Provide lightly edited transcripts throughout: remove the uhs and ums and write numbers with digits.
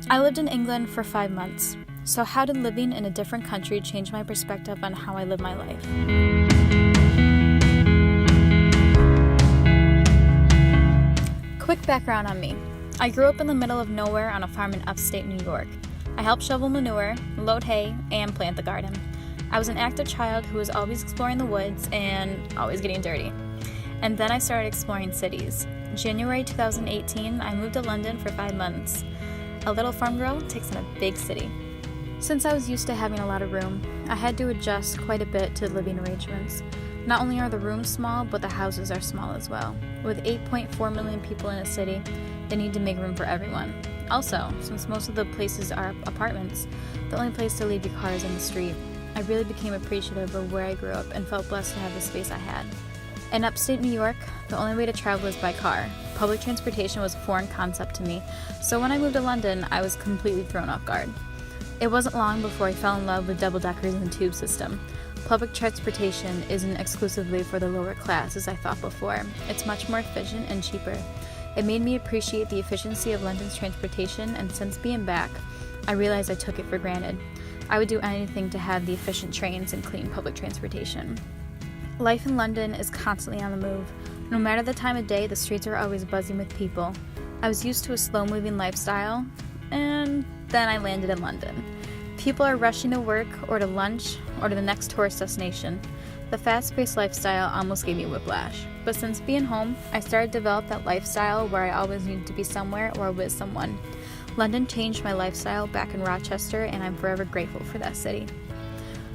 I lived in England for 5 months. So how did living in a different country change my perspective on how I live my life? Quick background on me. I grew up in the middle of nowhere on a farm in upstate New York. I helped shovel manure, load hay, and plant the garden. I was an active child who was always exploring the woods and always getting dirty. And then I started exploring cities. January 2018, I moved to London for 5 months. A little farm girl takes in a big city. Since I was used to having a lot of room, I had to adjust quite a bit to living arrangements. Not only are the rooms small, but the houses are small as well. With 8.4 million people in a city, they need to make room for everyone. Also, since most of the places are apartments, the only place to leave your car is in the street. I really became appreciative of where I grew up and felt blessed to have the space I had. In upstate New York, the only way to travel is by car. Public transportation was a foreign concept to me, so when I moved to London, I was completely thrown off guard. It wasn't long before I fell in love with double-deckers and the tube system. Public transportation isn't exclusively for the lower class as I thought before. It's much more efficient and cheaper. It made me appreciate the efficiency of London's transportation, and since being back, I realized I took it for granted. I would do anything to have the efficient trains and clean public transportation. Life in London is constantly on the move. No matter the time of day, the streets are always buzzing with people. I was used to a slow-moving lifestyle, and then I landed in London. People are rushing to work or to lunch or to the next tourist destination. The fast-paced lifestyle almost gave me whiplash. But since being home, I started to develop that lifestyle where I always needed to be somewhere or with someone. London changed my lifestyle back in Rochester, and I'm forever grateful for that city.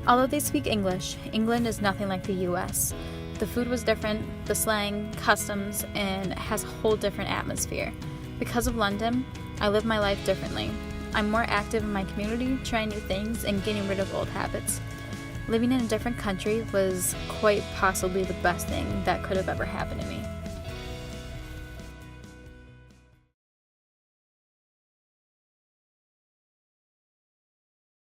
Although they speak English, England is nothing like the US. The food was different, the slang, customs, and it has a whole different atmosphere. Because of London, I live my life differently. I'm more active in my community, trying new things, and getting rid of old habits. Living in a different country was quite possibly the best thing that could have ever happened to me.